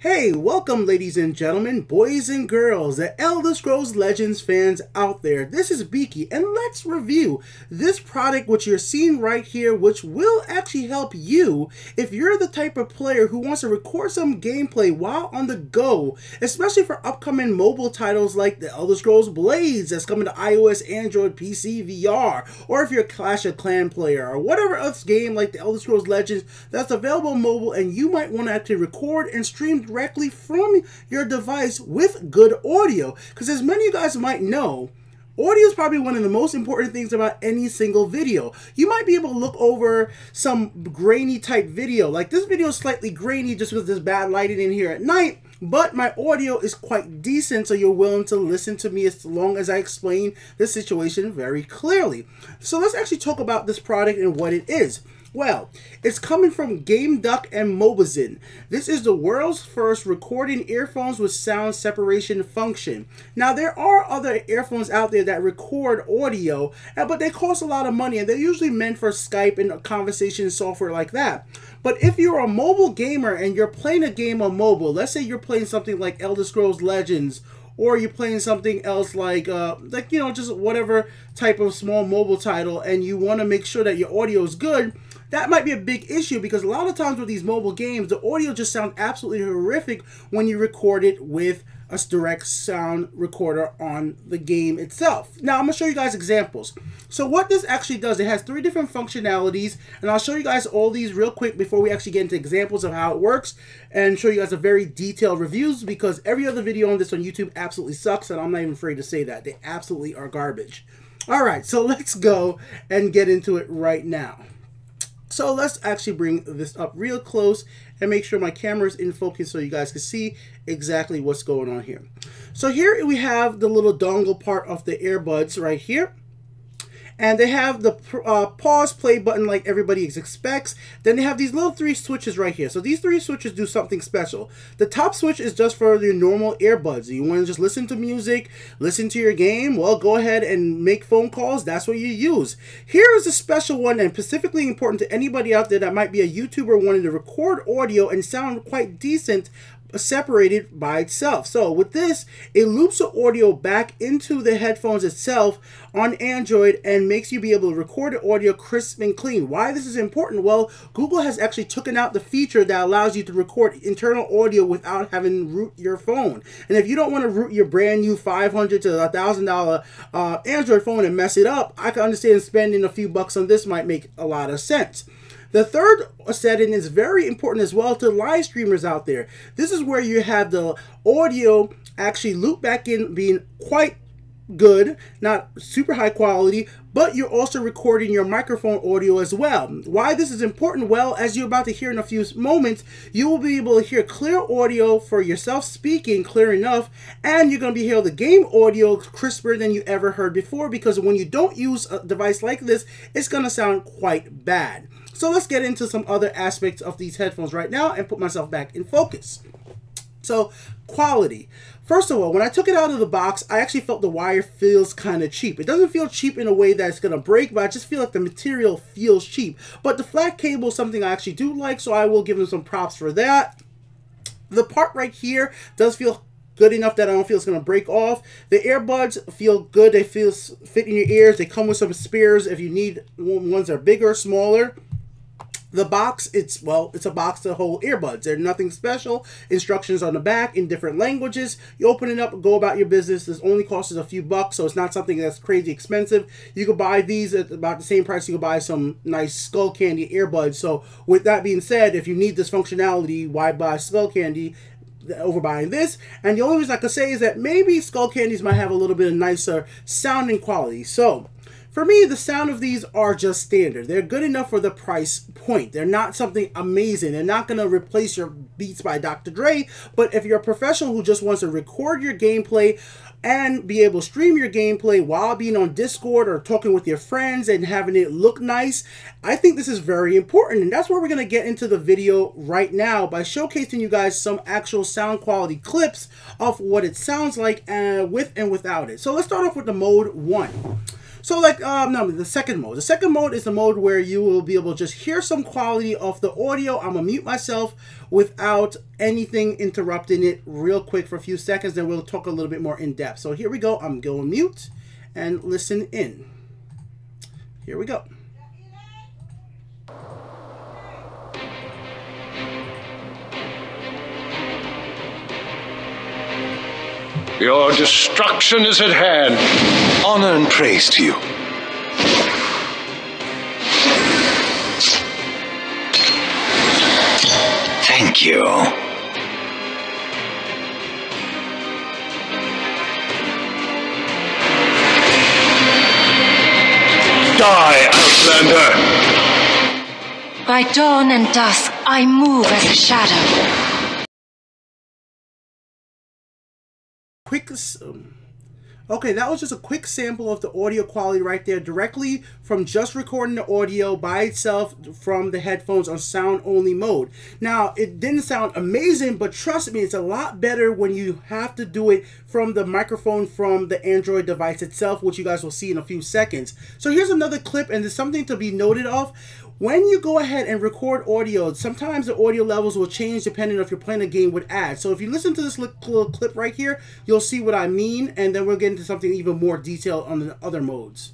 Hey, welcome ladies and gentlemen, boys and girls, the Elder Scrolls Legends fans out there. This is Beaky, and let's review this product which you're seeing right here, which will actually help you if you're the type of player who wants to record some gameplay while on the go, especially for upcoming mobile titles like the Elder Scrolls Blades that's coming to iOS, Android, PC, VR, or if you're a Clash of Clans player, or whatever else game like the Elder Scrolls Legends that's available mobile, and you might want to actually record and stream directly from your device with good audio. Because as many of you guys might know, audio is probably one of the most important things about any single video. You might be able to look over some grainy type video. Like this video is slightly grainy just with this bad lighting in here at night, but my audio is quite decent, so you're willing to listen to me as long as I explain the situation very clearly. So let's actually talk about this product and what it is. Well, it's coming from GameDuck and Mobazin. This is the world's first recording earphones with sound separation function. Now, there are other earphones out there that record audio, but they cost a lot of money, and they're usually meant for Skype and conversation software like that. But if you're a mobile gamer and you're playing a game on mobile, let's say you're playing something like Elder Scrolls Legends, or you're playing something else like just whatever type of small mobile title, and you want to make sure that your audio is good, that might be a big issue, because a lot of times with these mobile games, the audio just sounds absolutely horrific when you record it with a direct sound recorder on the game itself. Now, I'm going to show you guys examples. So what this actually does, it has 3 different functionalities, and I'll show you guys all these real quick before we actually get into examples of how it works, and show you guys a very detailed reviews, because every other video on this on YouTube absolutely sucks, and I'm not even afraid to say that. They absolutely are garbage. Alright, so let's go and get into it right now. So let's actually bring this up real close and make sure my camera is in focus so you guys can see exactly what's going on here. So here we have the little dongle part of the earbuds right here. And they have the pause play button like everybody expects. Then they have these little 3 switches right here. So these 3 switches do something special. The top switch is just for your normal earbuds. You want to just listen to music, listen to your game, well, go ahead and make phone calls. That's what you use. Here is a special one, and specifically important to anybody out there that might be a YouTuber wanting to record audio and sound quite decent, separated by itself. So with this, it loops the audio back into the headphones itself on Android and makes you be able to record the audio crisp and clean. Why this is important? Well, Google has actually taken out the feature that allows you to record internal audio without having to root your phone. And if you don't want to root your brand new $500 to $1,000 Android phone and mess it up, I can understand spending a few bucks on this might make a lot of sense. The third setting is very important as well to live streamers out there. This is where you have the audio actually loop back in, being quite good, not super high quality, but you're also recording your microphone audio as well. Why this is important? Well, as you're about to hear in a few moments, you will be able to hear clear audio for yourself speaking clear enough, and you're going to be able to hear the game audio crisper than you ever heard before, because when you don't use a device like this, it's going to sound quite bad. So let's get into some other aspects of these headphones right now and put myself back in focus. So, quality. First of all, when I took it out of the box, I actually felt the wire feels kind of cheap. It doesn't feel cheap in a way that it's going to break, but I just feel like the material feels cheap. But the flat cable is something I actually do like, so I will give them some props for that. The part right here does feel good enough that I don't feel it's going to break off. The earbuds feel good. They feel fit in your ears. They come with some spares if you need ones that are bigger, smaller. The box, it's a box to hold earbuds. They're nothing special. Instructions on the back in different languages. You open it up, go about your business. This only costs a few bucks, so it's not something that's crazy expensive. You could buy these at about the same price you could buy some nice Skull Candy earbuds. So with that being said, if you need this functionality, why buy Skull Candy over buying this? And the only reason I could say is that maybe Skull Candies might have a little bit of nicer sounding quality. So for me, the sound of these are just standard. They're good enough for the price point. They're not something amazing. They're not going to replace your Beats by Dr. Dre, but if you're a professional who just wants to record your gameplay and be able to stream your gameplay while being on Discord or talking with your friends and having it look nice, I think this is very important. And that's where we're going to get into the video right now by showcasing you guys some actual sound quality clips of what it sounds like with and without it. So let's start off with the mode 1. So like, no, the second mode. The second mode is the mode where you will be able to just hear some quality of the audio. I'm gonna mute myself without anything interrupting it real quick for a few seconds, then we'll talk a little bit more in depth. So here we go. I'm going mute and listen in. Here we go. Your destruction is at hand. Honor and praise to you. Thank you. Die, Outlander! By dawn and dusk, I move as a shadow. Okay, that was just a quick sample of the audio quality right there, directly from just recording the audio by itself from the headphones on sound only mode. Now, it didn't sound amazing, but trust me, it's a lot better when you have to do it from the microphone from the Android device itself, which you guys will see in a few seconds. So here's another clip, and there's something to be noted of. When you go ahead and record audio, sometimes the audio levels will change depending on if you're playing a game with ads. So if you listen to this little clip right here, you'll see what I mean, and then we'll get into something even more detailed on the other modes.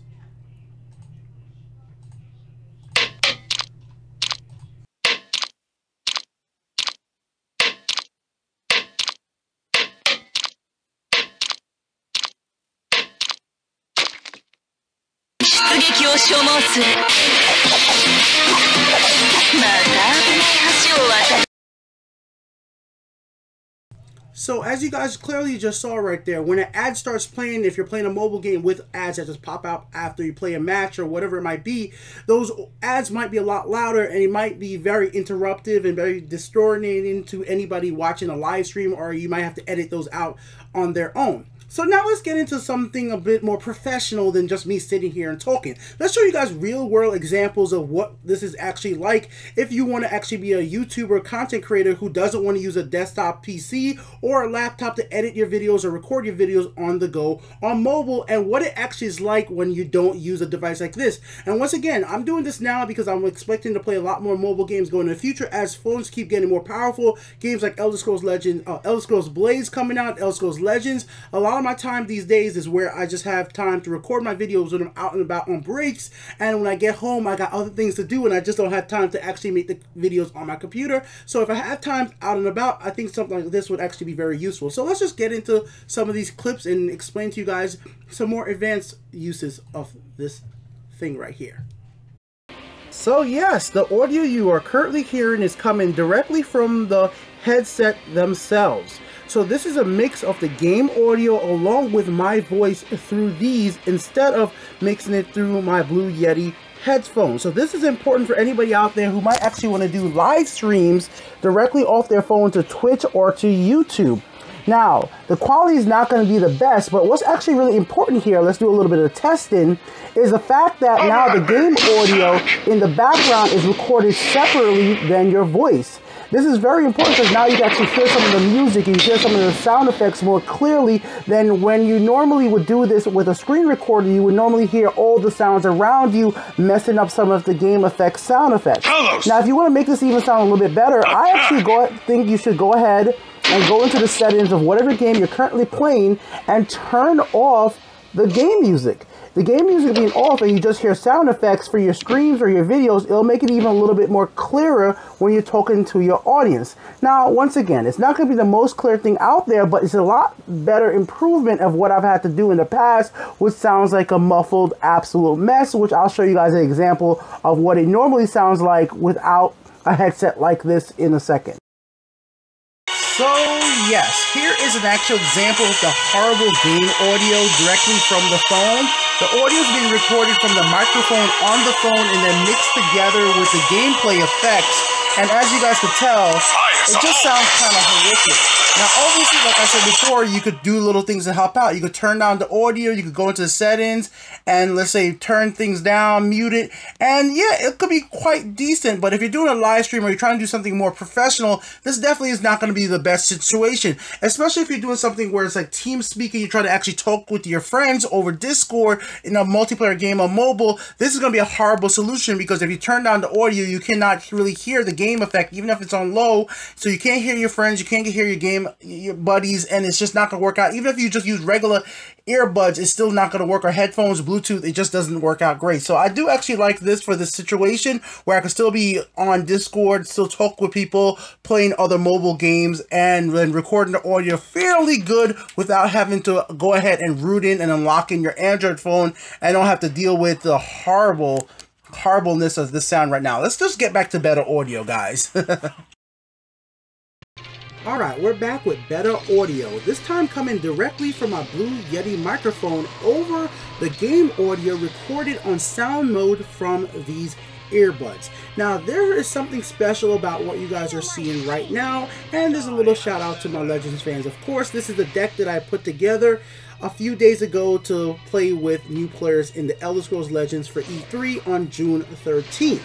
So as you guys clearly just saw right there, when an ad starts playing, if you're playing a mobile game with ads that just pop out after you play a match or whatever it might be, those ads might be a lot louder, and it might be very interruptive and very distorting to anybody watching a live stream, or you might have to edit those out on their own. So now let's get into something a bit more professional than just me sitting here and talking. Let's show you guys real world examples of what this is actually like if you want to actually be a YouTuber content creator who doesn't want to use a desktop PC or a laptop to edit your videos or record your videos on the go on mobile, and what it actually is like when you don't use a device like this. And once again, I'm doing this now because I'm expecting to play a lot more mobile games going in the future as phones keep getting more powerful. Games like Elder Scrolls Legends, Elder Scrolls Blades coming out, Elder Scrolls Legends. A lot of my time these days is where I just have time to record my videos when I'm out and about on breaks, and when I get home I got other things to do and I just don't have time to actually make the videos on my computer. So if I have time out and about, I think something like this would actually be very useful. So let's just get into some of these clips and explain to you guys some more advanced uses of this thing right here. So yes, the audio you are currently hearing is coming directly from the headset themselves. So this is a mix of the game audio along with my voice through these instead of mixing it through my Blue Yeti headphones. So this is important for anybody out there who might actually want to do live streams directly off their phone to Twitch or to YouTube. Now, the quality is not going to be the best, but what's actually really important here, let's do a little bit of testing, is the fact that now the game audio in the background is recorded separately than your voice. This is very important because now you can actually hear some of the music, you can hear some of the sound effects more clearly than when you normally would do this with a screen recorder. You would normally hear all the sounds around you messing up some of the game effects, sound effects. Now, if you want to make this even sound a little bit better, I actually think you should go ahead and go into the settings of whatever game you're currently playing and turn off the game music. The game music being off and you just hear sound effects for your streams or your videos, it'll make it even a little bit more clearer when you're talking to your audience. Now, once again, it's not going to be the most clear thing out there, but it's a lot better improvement of what I've had to do in the past, which sounds like a muffled absolute mess, which I'll show you guys an example of what it normally sounds like without a headset like this in a second. So yes, here is an actual example of the horrible game audio directly from the phone. The audio is being recorded from the microphone on the phone and then mixed together with the gameplay effects And as you guys can tell, it just sounds kind of horrific. Now, obviously, like I said before, you could do little things to help out. You could turn down the audio, you could go into the settings, and let's say turn things down, mute it, and yeah, it could be quite decent. But if you're doing a live stream or you're trying to do something more professional, this definitely is not going to be the best situation, especially if you're doing something where it's like team speaking, you try to actually talk with your friends over Discord in a multiplayer game on mobile. This is going to be a horrible solution, because if you turn down the audio, you cannot really hear the game effect, even if it's on low, so you can't hear your friends, you can't hear your buddies, and it's just not going to work out. Even if you just use regular earbuds, it's still not going to work, or headphones, Bluetooth, it just doesn't work out great. So I do actually like this for this situation where I can still be on Discord, still talk with people, playing other mobile games, and then recording the audio fairly good without having to go ahead and root in and unlock in your Android phone, and don't have to deal with the horribleness of this sound right now. Let's just get back to better audio, guys. Alright, we're back with better audio, this time coming directly from my Blue Yeti microphone over the game audio recorded on sound mode from these earbuds. Now, there is something special about what you guys are seeing right now, and there's a little shout out to my Legends fans. Of course, this is the deck that I put together a few days ago to play with new players in the Elder Scrolls Legends for E3 on June 13th.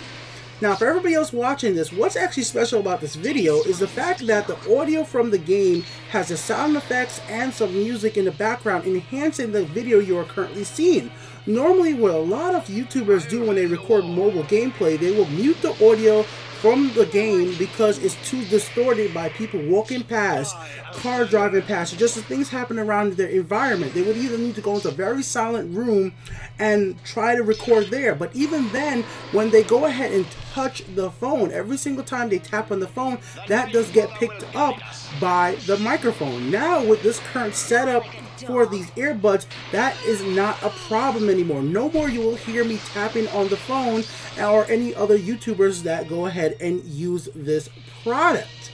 Now, for everybody else watching this, what's actually special about this video is the fact that the audio from the game has the sound effects and some music in the background, enhancing the video you are currently seeing. Normally, what a lot of YouTubers do when they record mobile gameplay, they will mute the audio from the game because it's too distorted by people walking past, cars driving past, or just the things happen around their environment. They would either need to go into a very silent room and try to record there. But even then, when they go ahead and touch the phone, every single time they tap on the phone, that does get picked up by the microphone. Now, with this current setup for these earbuds, that is not a problem anymore. No more you will hear me tapping on the phone, or any other YouTubers that go ahead and use this product.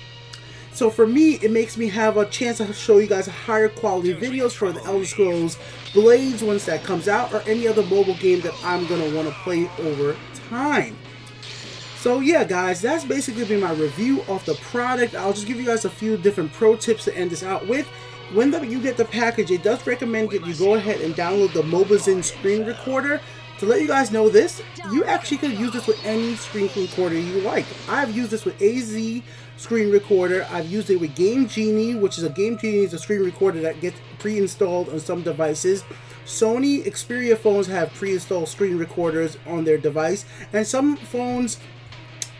So for me, it makes me have a chance to show you guys higher quality videos for the Elder Scrolls Blades once that comes out, or any other mobile game that I'm going to want to play over time. So yeah, guys, that's basically been my review of the product. I'll just give you guys a few different pro tips to end this out with. When you get the package, it does recommend that you go ahead and download the Mobizen screen recorder. To let you guys know this, you actually could use this with any screen recorder you like. I've used this with AZ screen recorder. I've used it with Game Genie, which is a screen recorder that gets pre-installed on some devices. Sony Xperia phones have pre-installed screen recorders on their device, and some phones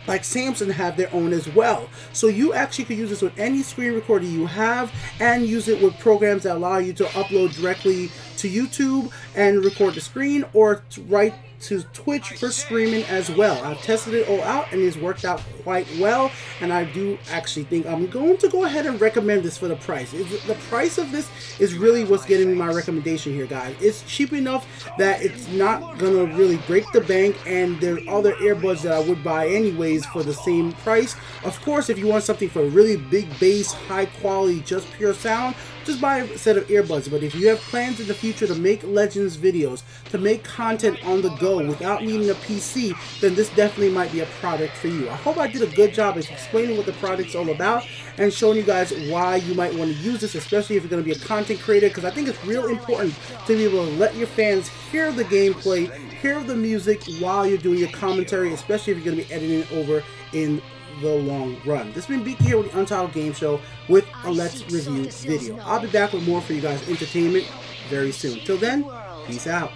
like Samsung have their own as well. So you actually could use this with any screen recorder you have, and use it with programs that allow you to upload directly to YouTube and record the screen, or right to Twitch for streaming as well. I've tested it all out and it's worked out quite well, and I do actually think I'm going to go ahead and recommend this for the price. The price of this is really what's getting me my recommendation here, guys. It's cheap enough that it's not gonna really break the bank, and there are other earbuds that I would buy anyways for the same price. Of course, if you want something for really big bass, high quality, just pure sound, just buy a set of earbuds. But if you have plans in the future to make Legends videos, to make content on the go without needing a PC, then this definitely might be a product for you. I hope I did a good job of explaining what the product's all about and showing you guys why you might want to use this, especially if you're going to be a content creator, because I think it's real important to be able to let your fans hear the gameplay, hear the music while you're doing your commentary, especially if you're going to be editing it over in the long run. This has been Beaky here with the Untitled Game Show with a Let's Review video. I'll be back with more for you guys' entertainment very soon. Till then, peace out.